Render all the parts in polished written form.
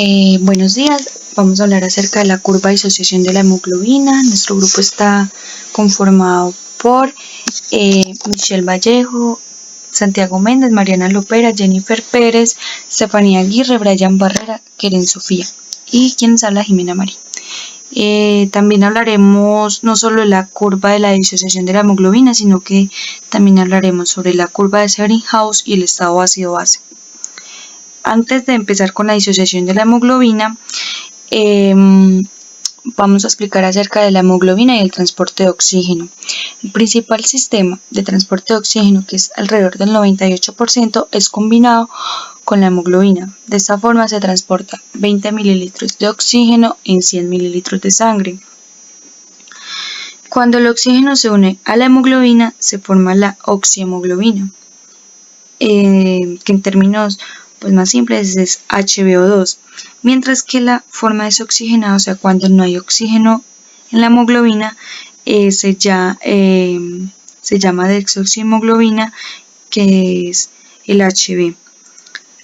Buenos días, vamos a hablar acerca de la curva de disociación de la hemoglobina. Nuestro grupo está conformado por Michelle Vallejo, Santiago Méndez, Mariana Lopera, Jennifer Pérez, Estefanía Aguirre, Brian Barrera, Keren Sofía y quien les habla, Jimena María. También hablaremos no solo de la curva de la disociación de la hemoglobina, sino que también hablaremos sobre la curva de Ebbinghaus y el estado ácido-base. Antes de empezar con la disociación de la hemoglobina, vamos a explicar acerca de la hemoglobina y el transporte de oxígeno. El principal sistema de transporte de oxígeno, que es alrededor del 98%, es combinado con la hemoglobina. De esta forma se transporta 20 mililitros de oxígeno en 100 mililitros de sangre. Cuando el oxígeno se une a la hemoglobina, se forma la oxihemoglobina, que en términos más simples es HbO2, mientras que la forma desoxigenada, o sea, cuando no hay oxígeno en la hemoglobina, se llama desoxihemoglobina, que es el Hb.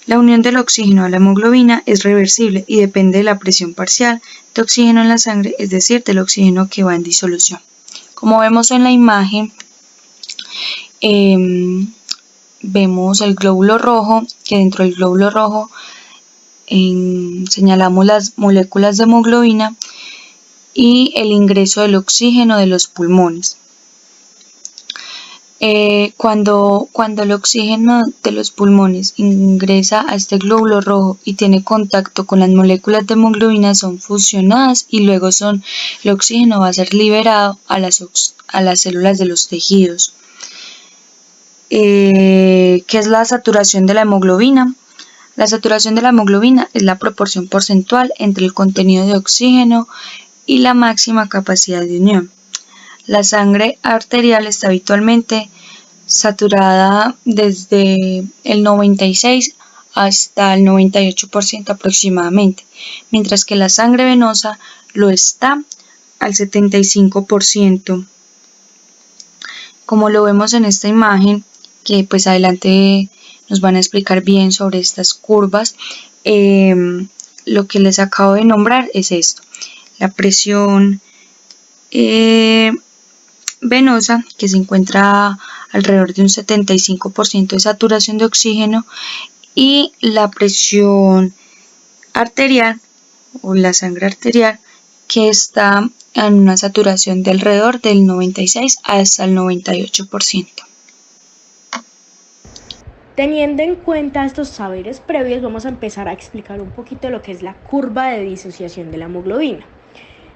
La unión del oxígeno a la hemoglobina es reversible y depende de la presión parcial de oxígeno en la sangre, es decir, del oxígeno que va en disolución. Como vemos en la imagen, vemos el glóbulo rojo, que dentro del glóbulo rojo señalamos las moléculas de hemoglobina y el ingreso del oxígeno de los pulmones. Cuando el oxígeno de los pulmones ingresa a este glóbulo rojo y tiene contacto con las moléculas de hemoglobina, son fusionadas y luego el oxígeno va a ser liberado a las células de los tejidos. ¿Qué es la saturación de la hemoglobina? La saturación de la hemoglobina es la proporción porcentual entre el contenido de oxígeno y la máxima capacidad de unión. La sangre arterial está habitualmente saturada desde el 96 hasta el 98% aproximadamente, mientras que la sangre venosa lo está al 75%. Como lo vemos en esta imagen, que pues adelante nos van a explicar bien sobre estas curvas, lo que les acabo de nombrar es esto: la presión venosa, que se encuentra alrededor de un 75% de saturación de oxígeno, y la presión arterial o la sangre arterial, que está en una saturación de alrededor del 96 hasta el 98%. Teniendo en cuenta estos saberes previos, vamos a empezar a explicar un poquito lo que es la curva de disociación de la hemoglobina.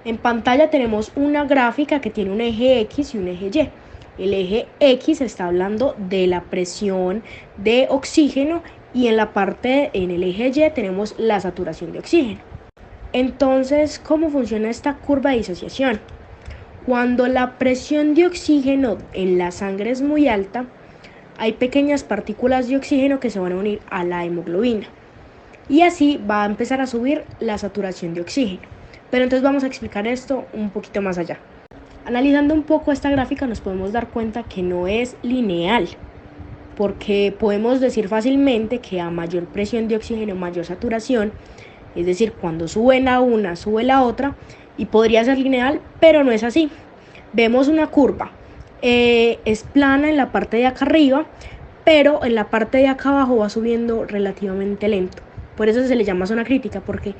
En pantalla tenemos una gráfica que tiene un eje X y un eje Y. El eje X está hablando de la presión de oxígeno y en el eje Y tenemos la saturación de oxígeno. Entonces, ¿cómo funciona esta curva de disociación? Cuando la presión de oxígeno en la sangre es muy alta, hay pequeñas partículas de oxígeno que se van a unir a la hemoglobina y así va a empezar a subir la saturación de oxígeno. Pero entonces vamos a explicar esto un poquito más allá. Analizando un poco esta gráfica nos podemos dar cuenta que no es lineal, porque podemos decir fácilmente que a mayor presión de oxígeno, mayor saturación, es decir, cuando sube la una, sube la otra, y podría ser lineal, pero no es así. Vemos una curva. Es plana en la parte de acá arriba, pero en la parte de acá abajo va subiendo relativamente lento. Por eso se le llama zona crítica, porque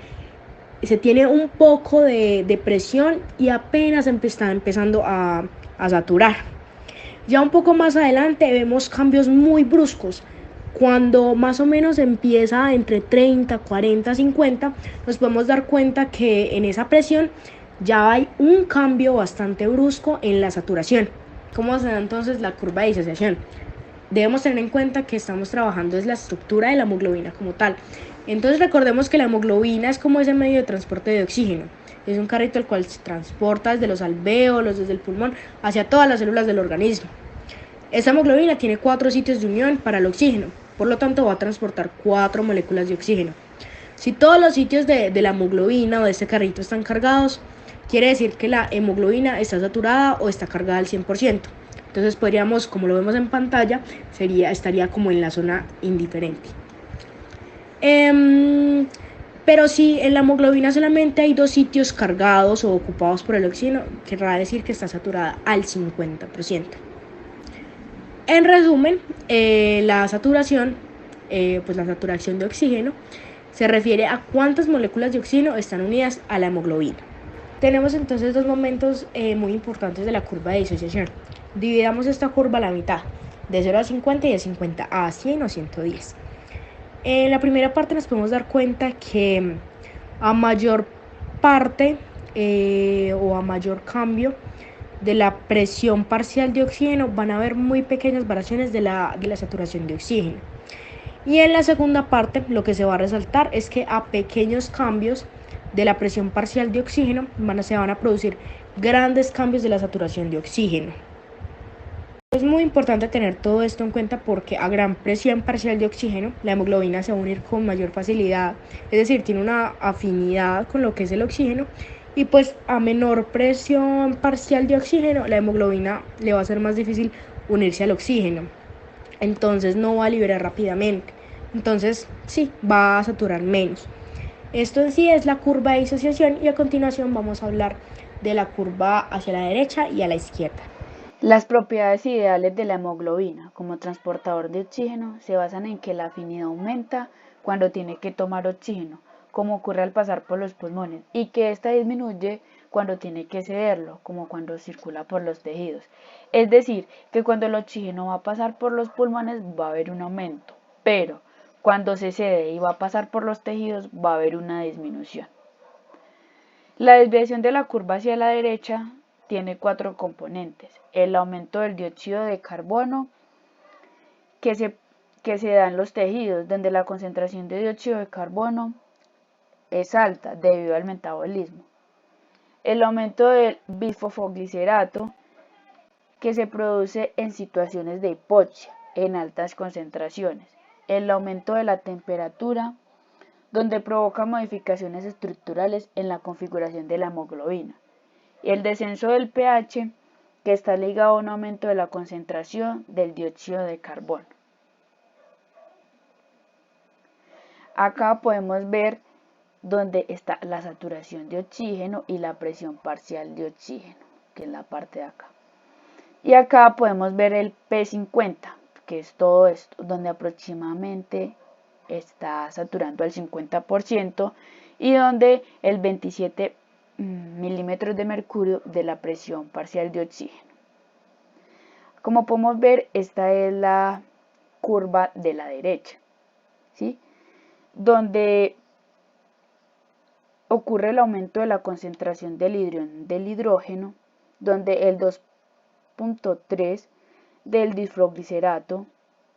se tiene un poco de presión y apenas está empezando a saturar. Ya un poco más adelante vemos cambios muy bruscos. Cuando más o menos empieza entre 30, 40, 50, nos podemos dar cuenta que en esa presión ya hay un cambio bastante brusco en la saturación. ¿Cómo se da entonces la curva de disociación? Debemos tener en cuenta que estamos trabajando es la estructura de la hemoglobina como tal. Entonces recordemos que la hemoglobina es como ese medio de transporte de oxígeno. Es un carrito el cual se transporta desde los alvéolos, desde el pulmón, hacia todas las células del organismo. Esta hemoglobina tiene 4 sitios de unión para el oxígeno, por lo tanto va a transportar 4 moléculas de oxígeno. Si todos los sitios de la hemoglobina o de este carrito están cargados, quiere decir que la hemoglobina está saturada o está cargada al 100%. Entonces podríamos, como lo vemos en pantalla, estaría como en la zona indiferente. Pero si en la hemoglobina solamente hay 2 sitios cargados o ocupados por el oxígeno, querrá decir que está saturada al 50%. En resumen, la saturación, pues la saturación de oxígeno, se refiere a cuántas moléculas de oxígeno están unidas a la hemoglobina. Tenemos entonces dos momentos muy importantes de la curva de disociación. Dividamos esta curva a la mitad, de 0 a 50 y de 50 a 100 o 110. En la primera parte nos podemos dar cuenta que a mayor parte o a mayor cambio de la presión parcial de oxígeno van a haber muy pequeñas variaciones de la saturación de oxígeno. Y en la segunda parte lo que se va a resaltar es que a pequeños cambios de la presión parcial de oxígeno se van a producir grandes cambios de la saturación de oxígeno. Es muy importante tener todo esto en cuenta porque a gran presión parcial de oxígeno la hemoglobina se va a unir con mayor facilidad, es decir, tiene una afinidad con lo que es el oxígeno, y pues a menor presión parcial de oxígeno la hemoglobina le va a ser más difícil unirse al oxígeno, entonces no va a liberar rápidamente, entonces sí, va a saturar menos. Esto en sí es la curva de disociación y a continuación vamos a hablar de la curva hacia la derecha y a la izquierda. Las propiedades ideales de la hemoglobina como transportador de oxígeno se basan en que la afinidad aumenta cuando tiene que tomar oxígeno, como ocurre al pasar por los pulmones, y que ésta disminuye cuando tiene que cederlo, como cuando circula por los tejidos. Es decir, que cuando el oxígeno va a pasar por los pulmones va a haber un aumento, pero cuando se cede y va a pasar por los tejidos va a haber una disminución. La desviación de la curva hacia la derecha tiene 4 componentes: el aumento del dióxido de carbono que se da en los tejidos, donde la concentración de dióxido de carbono es alta debido al metabolismo; el aumento del bisfosfoglicerato que se produce en situaciones de hipoxia en altas concentraciones; el aumento de la temperatura, donde provoca modificaciones estructurales en la configuración de la hemoglobina; y el descenso del pH, que está ligado a un aumento de la concentración del dióxido de carbono. Acá podemos ver dónde está la saturación de oxígeno y la presión parcial de oxígeno, que es la parte de acá. Y acá podemos ver el P50, que es todo esto, donde aproximadamente está saturando al 50% y donde el 27 milímetros de mercurio de la presión parcial de oxígeno. Como podemos ver, esta es la curva de la derecha, ¿sí?, donde ocurre el aumento de la concentración del hidrógeno, donde el 2.3 del disfosfoglicerato,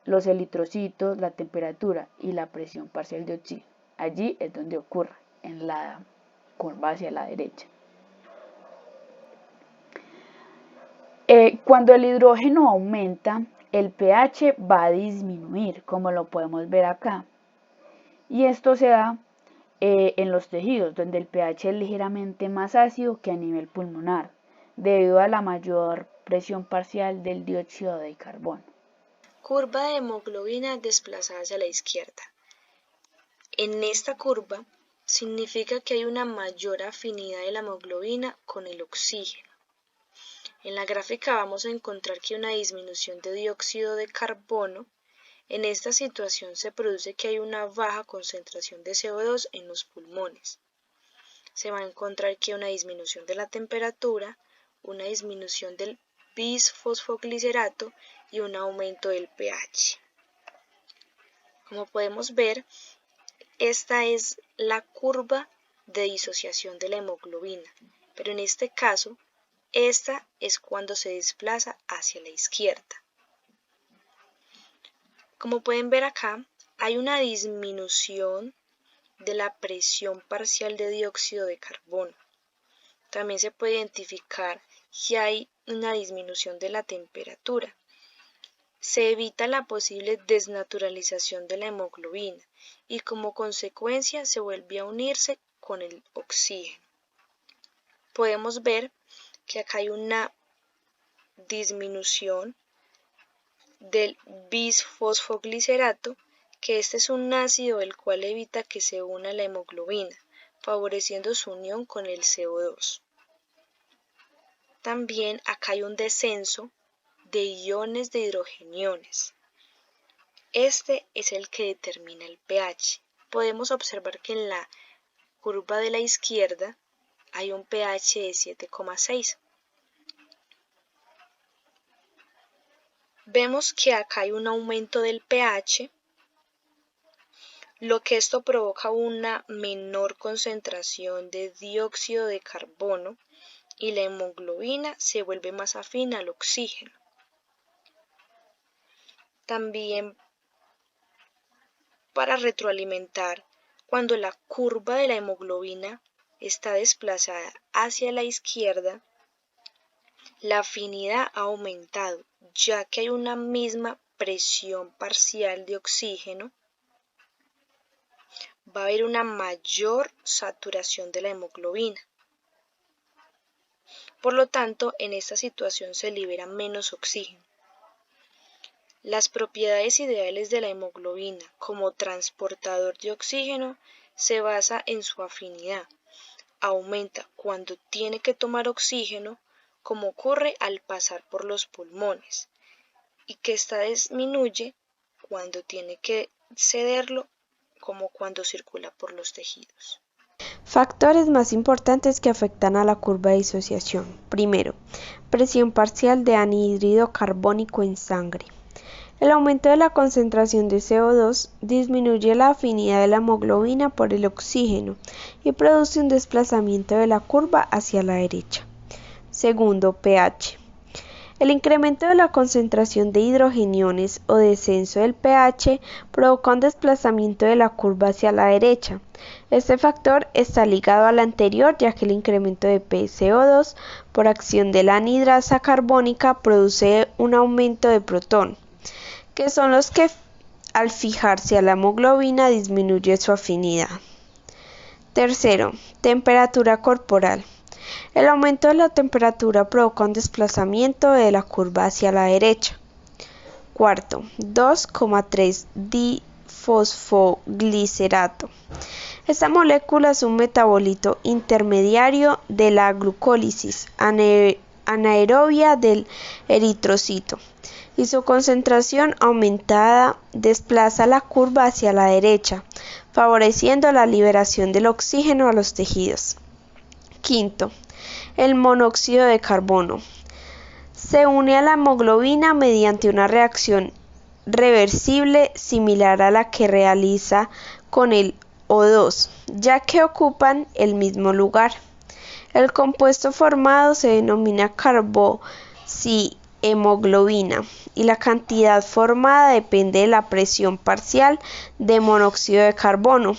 los eritrocitos, la temperatura y la presión parcial de oxígeno. Allí es donde ocurre, en la curva hacia la derecha. Cuando el hidrógeno aumenta, el pH va a disminuir, como lo podemos ver acá. Y esto se da en los tejidos, donde el pH es ligeramente más ácido que a nivel pulmonar, debido a la mayor presión parcial del dióxido de carbono. Curva de hemoglobina desplazada hacia la izquierda. En esta curva significa que hay una mayor afinidad de la hemoglobina con el oxígeno. En la gráfica vamos a encontrar que hay una disminución de dióxido de carbono. En esta situación se produce que hay una baja concentración de CO2 en los pulmones. Se va a encontrar que hay una disminución de la temperatura, una disminución del bisfosfoglicerato y un aumento del pH. Como podemos ver, esta es la curva de disociación de la hemoglobina, pero en este caso, esta es cuando se desplaza hacia la izquierda. Como pueden ver acá, hay una disminución de la presión parcial de dióxido de carbono. También se puede identificar que hay una disminución de la temperatura. Se evita la posible desnaturalización de la hemoglobina y como consecuencia se vuelve a unirse con el oxígeno. Podemos ver que acá hay una disminución del bisfosfoglicerato que este es un ácido el cual evita que se una la hemoglobina, favoreciendo su unión con el CO2. También acá hay un descenso de iones de hidrogeniones. Este es el que determina el pH. Podemos observar que en la curva de la izquierda hay un pH de 7,6. Vemos que acá hay un aumento del pH, lo que esto provoca una menor concentración de dióxido de carbono y la hemoglobina se vuelve más afín al oxígeno. También para retroalimentar, cuando la curva de la hemoglobina está desplazada hacia la izquierda, la afinidad ha aumentado, ya que hay una misma presión parcial de oxígeno, va a haber una mayor saturación de la hemoglobina. Por lo tanto, en esta situación se libera menos oxígeno. Las propiedades ideales de la hemoglobina como transportador de oxígeno se basa en su afinidad. Aumenta cuando tiene que tomar oxígeno, como ocurre al pasar por los pulmones, y que esta disminuye cuando tiene que cederlo, como cuando circula por los tejidos. Factores más importantes que afectan a la curva de disociación. Primero, presión parcial de anhídrido carbónico en sangre. El aumento de la concentración de CO2 disminuye la afinidad de la hemoglobina por el oxígeno y produce un desplazamiento de la curva hacia la derecha. Segundo, pH. El incremento de la concentración de hidrogeniones o descenso del pH provoca un desplazamiento de la curva hacia la derecha. Este factor está ligado al anterior, ya que el incremento de PCO2 por acción de la anhidrasa carbónica produce un aumento de protón, que son los que al fijarse a la hemoglobina disminuye su afinidad. Tercero, temperatura corporal. El aumento de la temperatura provoca un desplazamiento de la curva hacia la derecha. Cuarto, 2,3-difosfoglicerato. Esta molécula es un metabolito intermediario de la glucólisis anaerobia del eritrocito, y su concentración aumentada desplaza la curva hacia la derecha, favoreciendo la liberación del oxígeno a los tejidos. Quinto, el monóxido de carbono. Se une a la hemoglobina mediante una reacción reversible similar a la que realiza con el O2, ya que ocupan el mismo lugar. El compuesto formado se denomina carboxihemoglobina y la cantidad formada depende de la presión parcial de monóxido de carbono.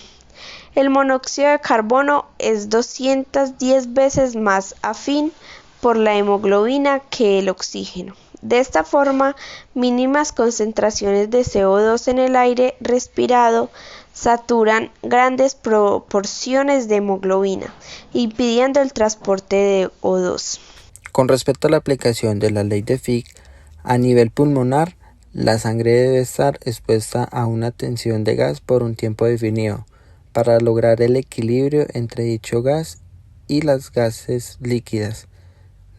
El monóxido de carbono es 210 veces más afín por la hemoglobina que el oxígeno. De esta forma, mínimas concentraciones de CO2 en el aire respirado saturan grandes proporciones de hemoglobina, impidiendo el transporte de O2. Con respecto a la aplicación de la ley de Fick, a nivel pulmonar, la sangre debe estar expuesta a una tensión de gas por un tiempo definido, para lograr el equilibrio entre dicho gas y las gases líquidas.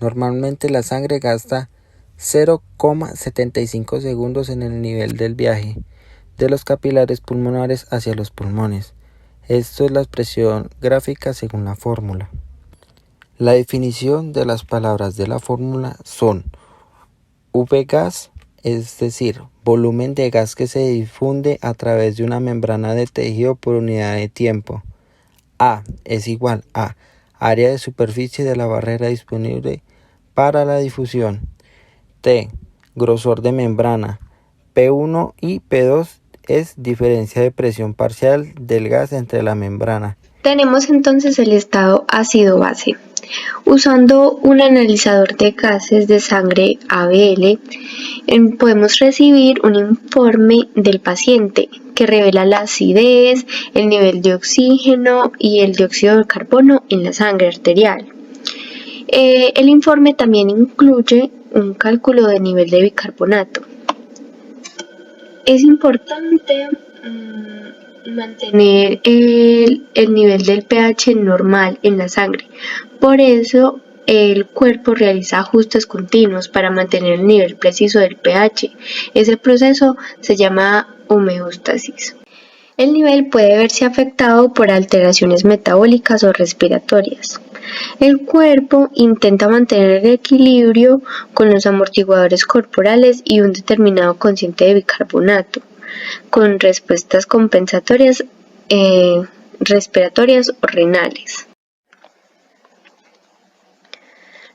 Normalmente la sangre gasta 0,75 segundos en el nivel del viaje de los capilares pulmonares hacia los pulmones. Esto es la expresión gráfica según la fórmula. La definición de las palabras de la fórmula son V-gas, es decir, volumen de gas que se difunde a través de una membrana de tejido por unidad de tiempo. A es igual a área de superficie de la barrera disponible para la difusión. T, grosor de membrana. P1 y P2 es diferencia de presión parcial del gas entre la membrana. Tenemos entonces el estado ácido-base. Usando un analizador de gases de sangre ABL, podemos recibir un informe del paciente que revela la acidez, el nivel de oxígeno y el dióxido de carbono en la sangre arterial. El informe también incluye un cálculo de nivel de bicarbonato. Es importante mantener el nivel del pH normal en la sangre. Por eso el cuerpo realiza ajustes continuos para mantener el nivel preciso del pH. Ese proceso se llama homeostasis. El nivel puede verse afectado por alteraciones metabólicas o respiratorias. El cuerpo intenta mantener el equilibrio con los amortiguadores corporales y un determinado cociente de bicarbonato, con respuestas compensatorias respiratorias o renales.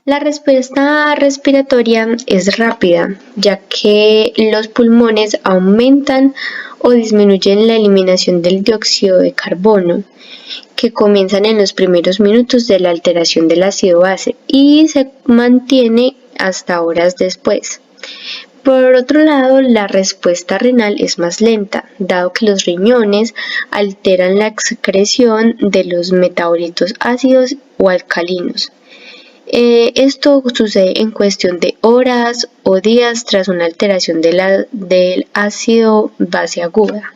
La respuesta respiratoria es rápida, ya que los pulmones aumentan o disminuyen la eliminación del dióxido de carbono, que comienzan en los primeros minutos de la alteración del ácido base y se mantiene hasta horas después. Por otro lado, la respuesta renal es más lenta, dado que los riñones alteran la excreción de los metabolitos ácidos o alcalinos. Esto sucede en cuestión de horas o días tras una alteración del ácido base aguda.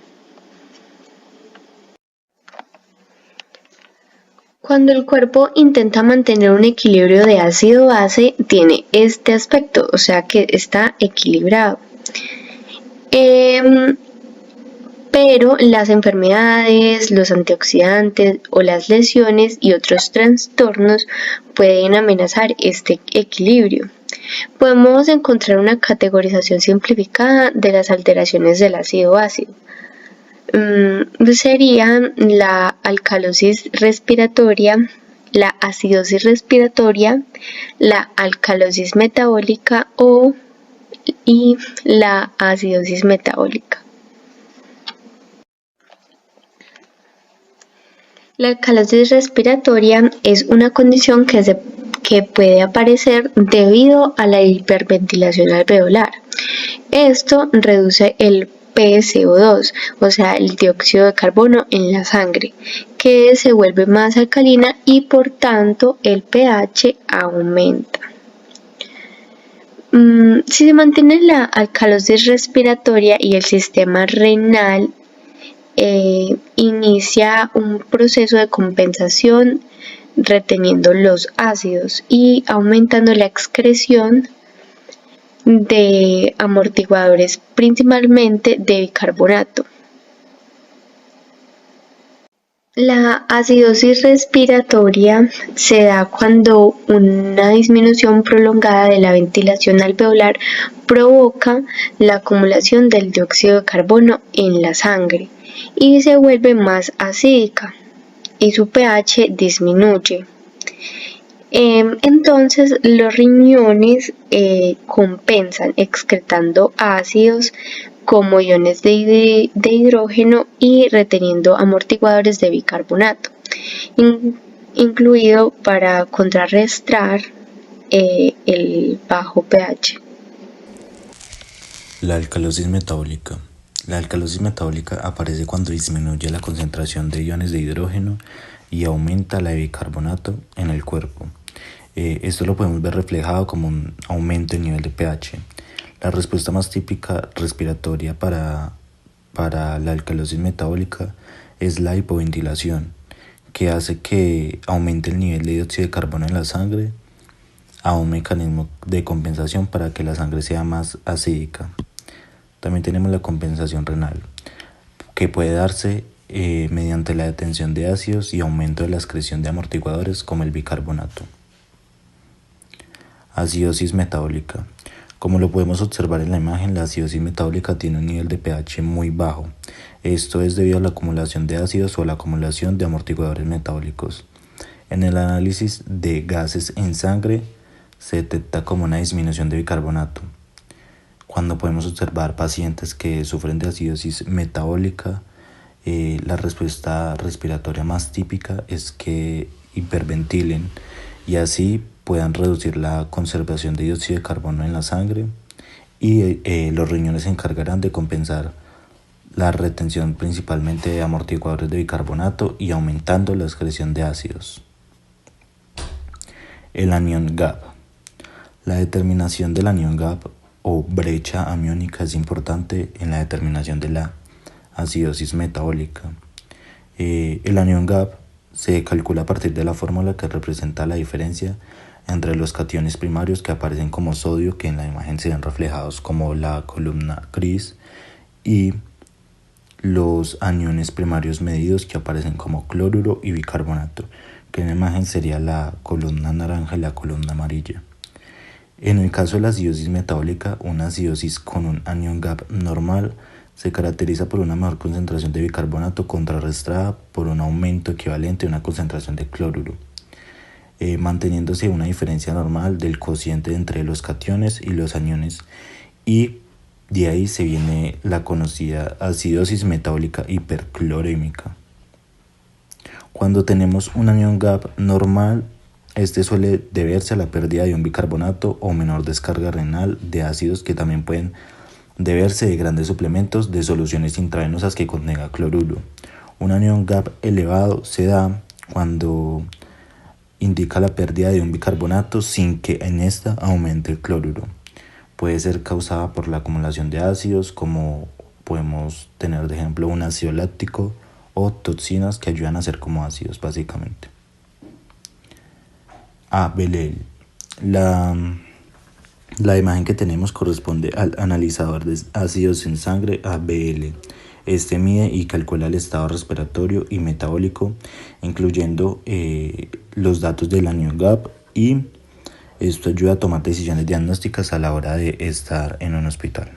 Cuando el cuerpo intenta mantener un equilibrio de ácido base, tiene este aspecto, o sea que está equilibrado. Pero las enfermedades, los antioxidantes o las lesiones y otros trastornos pueden amenazar este equilibrio. Podemos encontrar una categorización simplificada de las alteraciones del ácido ácido. Serían la alcalosis respiratoria, la acidosis respiratoria, la alcalosis metabólica y la acidosis metabólica. La alcalosis respiratoria es una condición que puede aparecer debido a la hiperventilación alveolar. Esto reduce el PCO2, o sea, el dióxido de carbono en la sangre, que se vuelve más alcalina y por tanto el pH aumenta. Si se mantiene la alcalosis respiratoria y el sistema renal inicia un proceso de compensación reteniendo los ácidos y aumentando la excreción de amortiguadores, principalmente de bicarbonato. La acidosis respiratoria se da cuando una disminución prolongada de la ventilación alveolar provoca la acumulación del dióxido de carbono en la sangre y se vuelve más acídica y su pH disminuye. Entonces los riñones compensan excretando ácidos como iones de hidrógeno y reteniendo amortiguadores de bicarbonato, incluido para contrarrestar el bajo pH. La alcalosis metabólica. La alcalosis metabólica aparece cuando disminuye la concentración de iones de hidrógeno y aumenta la de bicarbonato en el cuerpo. Esto lo podemos ver reflejado como un aumento en nivel de pH. La respuesta más típica respiratoria para la alcalosis metabólica es la hipoventilación, que hace que aumente el nivel de dióxido de carbono en la sangre a un mecanismo de compensación para que la sangre sea más acídica. También tenemos la compensación renal, que puede darse mediante la detención de ácidos y aumento de la excreción de amortiguadores como el bicarbonato. Acidosis metabólica. Como lo podemos observar en la imagen, la acidosis metabólica tiene un nivel de pH muy bajo. Esto es debido a la acumulación de ácidos o la acumulación de amortiguadores metabólicos. En el análisis de gases en sangre se detecta como una disminución de bicarbonato. Cuando podemos observar pacientes que sufren de acidosis metabólica, la respuesta respiratoria más típica es que hiperventilen y así puedan reducir la conservación de dióxido de carbono en la sangre y los riñones se encargarán de compensar la retención principalmente de amortiguadores de bicarbonato y aumentando la excreción de ácidos. El anión GAP. La determinación del anión GAP o brecha aniónica es importante en la determinación de la acidosis metabólica. El anion gap se calcula a partir de la fórmula que representa la diferencia entre los cationes primarios que aparecen como sodio, que en la imagen se ven reflejados como la columna gris, y los aniones primarios medidos que aparecen como cloruro y bicarbonato, que en la imagen sería la columna naranja y la columna amarilla. En el caso de la acidosis metabólica, una acidosis con un anion gap normal se caracteriza por una mejor concentración de bicarbonato contrarrestada por un aumento equivalente a una concentración de cloruro, manteniéndose una diferencia normal del cociente entre los cationes y los aniones, y de ahí se viene la conocida acidosis metabólica hiperclorémica. Cuando tenemos un anion gap normal, este suele deberse a la pérdida de un bicarbonato o menor descarga renal de ácidos, que también pueden deberse de grandes suplementos de soluciones intravenosas que contengan cloruro. Un anion gap elevado se da cuando indica la pérdida de un bicarbonato sin que en esta aumente el cloruro. Puede ser causada por la acumulación de ácidos, como podemos tener de ejemplo un ácido láctico, o toxinas que ayudan a ser como ácidos básicamente. ABL. La imagen que tenemos corresponde al analizador de ácidos en sangre ABL. Este mide y calcula el estado respiratorio y metabólico, incluyendo los datos del anion gap, y esto ayuda a tomar decisiones diagnósticas a la hora de estar en un hospital.